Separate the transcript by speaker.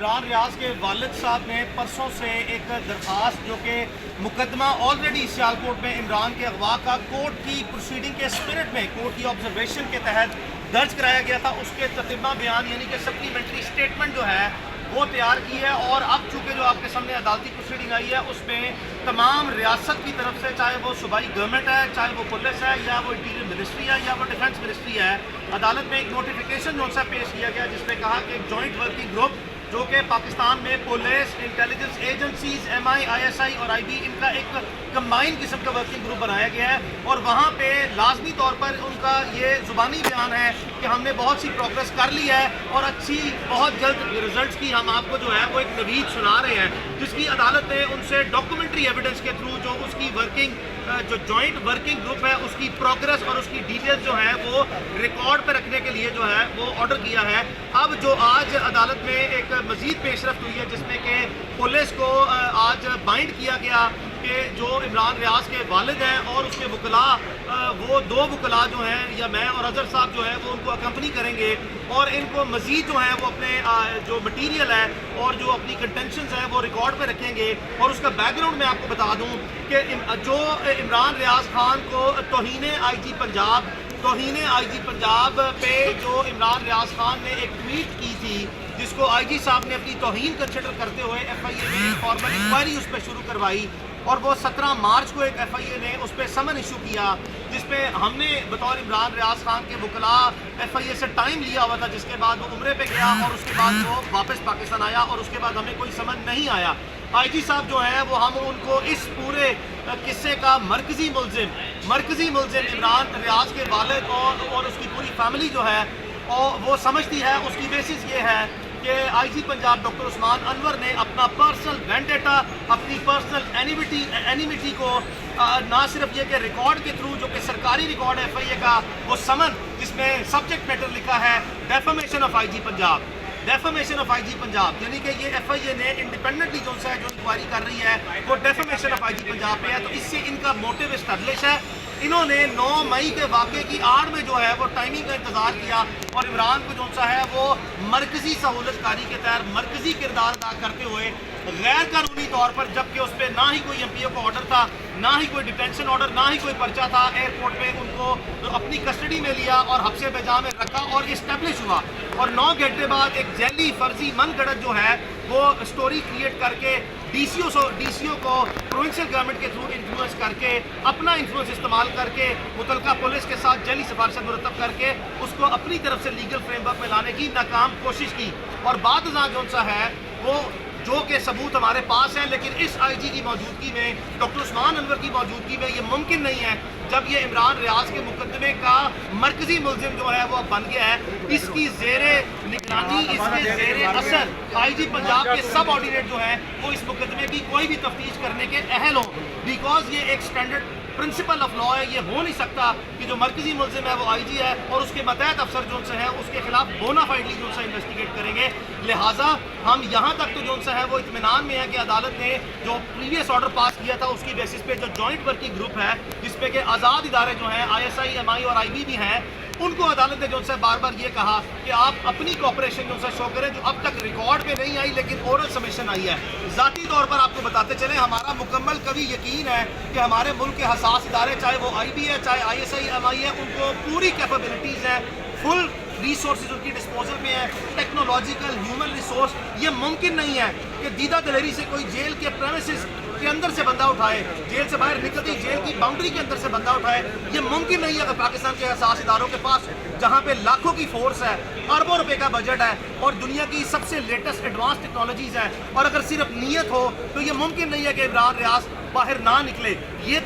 Speaker 1: عمران ریاض کے والد صاحب نے پرسوں سے ایک درخواست جو کہ مقدمہ آلریڈی سیالکوٹ میں عمران کے اغوا کا کورٹ کی پروسیڈنگ کے اسپرٹ میں کورٹ کی آبزرویشن کے تحت درج کرایا گیا تھا، اس کے تتمہ بیان یعنی کہ سپلیمنٹری اسٹیٹمنٹ جو ہے وہ تیار کی ہے۔ اور اب چونکہ جو آپ کے سامنے عدالتی پروسیڈنگ آئی ہے اس میں تمام ریاست کی طرف سے، چاہے وہ صوبائی گورنمنٹ ہے، چاہے وہ پولیس ہے، یا وہ انٹیریئر منسٹری ہے، یا وہ ڈیفنس منسٹری ہے، عدالت میں ایک نوٹیفیکیشن جو سا پیش کیا گیا جس میں کہا کہ ایک جوائنٹ ورکنگ گروپ جو کہ پاکستان میں police, intelligence agencies, M I S I اور آئی بی، ان کا ایک کمبائن قسم کا ورکنگ گروپ بنایا گیا ہے، اور وہاں پہ لازمی طور پر ان کا یہ زبانی بیان ہے کہ ہم نے بہت سی پروگرس کر لی ہے اور اچھی بہت جلد ریزلٹس کی ہم آپ کو جو ہے وہ ایک نوید سنا رہے ہیں، جس کی عدالت نے ان سے ڈاکومنٹری ایویڈنس کے تھرو جو اس کی جو جوائنٹ ورکنگ گروپ ہے اس کی پروگرس اور اس کی ڈیٹیلز جو ہے وہ ریکارڈ پہ رکھنے کے لیے جو ہے وہ آرڈر کیا ہے۔ اب جو آج عدالت میں ایک مزید پیش رفت ہوئی ہے جس میں کہ پولیس کو آج بائنڈ کیا گیا کہ جو عمران ریاض کے والد ہیں اور اس کے وکلاء، وہ دو وکلاء جو ہیں یا میں اور اظہر صاحب جو ہے وہ ان کو اکمپنی کریں گے، اور ان کو مزید جو ہے وہ اپنے جو مٹیریل ہے اور جو اپنی کنٹینشنز ہیں وہ ریکارڈ پہ رکھیں گے۔ اور اس کا بیک گراؤنڈ میں آپ کو بتا دوں کہ جو عمران ریاض خان کو توہین آئی جی پنجاب پہ جو عمران ریاض خان نے ایک ٹویٹ کی تھی جس کو آئی جی صاحب نے اپنی توہین کنسیڈر کرتے ہوئے ایف آئی اے نے فارمل انکوائری اس پہ شروع کروائی، اور وہ 17 مارچ کو ایک ایف آئی اے نے اس پہ سمن ایشو کیا جس پہ ہم نے بطور عمران ریاض خان کے وکلاء ایف آئی اے سے ٹائم لیا ہوا تھا، جس کے بعد وہ عمرے پہ گیا اور اس کے بعد وہ واپس پاکستان آیا، اور اس کے بعد ہمیں کوئی سمن نہیں آیا۔ آئی جی صاحب جو ہے وہ ہم ان کو اس پورے قصے کا مرکزی ملزم عمران ریاض کے والد اور اس کی پوری فیملی جو ہے اور وہ سمجھتی ہے۔ اس کی بیسس یہ ہے کہ آئی جی پنجاب ڈاکٹر عثمان انور نے اپنا پرسنل وینڈیٹا، اپنی پرسنل اینیمیٹی کو نہ صرف یہ کہ ریکارڈ کے تھرو جو کہ سرکاری ریکارڈ ہے ایف آئی اے کا، وہ سمن جس میں سبجیکٹ میٹر لکھا ہے ڈیفیمیشن آف آئی جی پنجاب، یعنی کہ یہ ایف آئی اے نے انڈیپینڈنٹلی جو انکوائری کر رہی ہے وہ ڈیفیمیشن آف آئی جی پنجاب پہ ہے، تو اس سے ان کا موٹیو اسٹیبلش ہے۔ انہوں نے 9 مئی کے واقعے کی آڑ میں جو ہے وہ ٹائمنگ کا انتظار کیا اور عمران کو جو ہے وہ مرکزی سہولت کاری کے تحت مرکزی کردار ادا کرتے ہوئے غیر قانونی طور پر، جبکہ اس پہ نہ ہی کوئی ایم پی او کا آرڈر تھا، نہ ہی کوئی ڈیٹینشن آرڈر، نہ ہی کوئی پرچہ تھا، ایئرپورٹ پہ ان کو اپنی کسٹڈی میں لیا اور حبس بجا میں رکھا اور اسٹیبلش ہوا، اور 9 گھنٹے بعد ایک ذیلی فرضی من گھڑت جو ہے وہ سٹوری کریٹ کر کے ڈی سی او کو پروونشل گورنمنٹ کے تھرو انفلوئنس کر کے، اپنا انفلوئنس استعمال کر کے متعلقہ پولیس کے ساتھ جعلی سفارشات مرتب کر کے اس کو اپنی طرف سے لیگل فریم ورک میں لانے کی ناکام کوشش کی، اور بعد ازاں جو سا ہے وہ جو کہ ثبوت ہمارے پاس ہے، لیکن اس آئی جی کی موجودگی میں، ڈاکٹر عثمان انور کی موجودگی میں یہ ممکن نہیں ہے جب یہ عمران ریاض کے مقدمے کا مرکزی ملزم جو ہے وہ بن گیا ہے۔ اس کی زیر نگرانی، اس کے زیر اثر آئی جی پنجاب کے سب آرڈینیٹ جو ہیں وہ اس مقدمے کی کوئی بھی تفتیش کرنے کے اہل ہوں، بیکاز یہ ایک اسٹینڈرڈ پرنسپل آف لا ہے۔ یہ ہو نہیں سکتا کہ جو مرکزی ملزم ہے وہ آئی جی ہے اور اس کے ماتحت افسر جو سے ہے اس کے خلاف بونا فائڈلی جو سا انویسٹیگیٹ کریں گے۔ لہٰذا ہم یہاں تک تو جو سا ہے وہ اطمینان میں ہے کہ عدالت نے جو پریویس آرڈر پاس کیا تھا اس کی بیسس پہ جو جوائنٹ ورکنگ گروپ ہے جس پہ کہ آزاد ادارے جو ہیں آئی ایس آئی، ایم آئی اور آئی بی بھی ہیں، ان کو عدالت نے جو سے بار بار یہ کہا کہ آپ اپنی کوپریشن جو سے شو کریں جو اب تک ریکارڈ پہ نہیں آئی لیکن اورل سبمیشن آئی ہے۔ ذاتی طور پر آپ کو بتاتے چلیں ہمارا مکمل کبھی یقین ہے کہ ہمارے ملک کے حساس ادارے، چاہے وہ آئی بی ہے، چاہے آئی ایس آئی، ایم آئی ہے، ان کو پوری کیپیبلٹیز ہیں، فل ریسورسز ان کی ڈسپوزل میں ہے، ٹیکنالوجیکل، ہیومن ریسورس۔ یہ ممکن نہیں ہے کہ دیدہ دلیری سے کوئی جیل کے پریمیسز کے اندر سے بندہ اٹھائے، جیل سے باہر نکلتی جیل کی باؤنڈری کے اندر سے بندہ اٹھائے۔ یہ ممکن نہیں ہے کہ پاکستان کے حساس اداروں کے پاس جہاں پہ لاکھوں کی فورس ہے، اربوں روپے کا بجٹ ہے اور دنیا کی سب سے لیٹسٹ ایڈوانس ٹیکنالوجیز ہیں، اور اگر صرف نیت ہو تو یہ ممکن نہیں ہے کہ عمران ریاض باہر نہ نکلے۔ یہ تو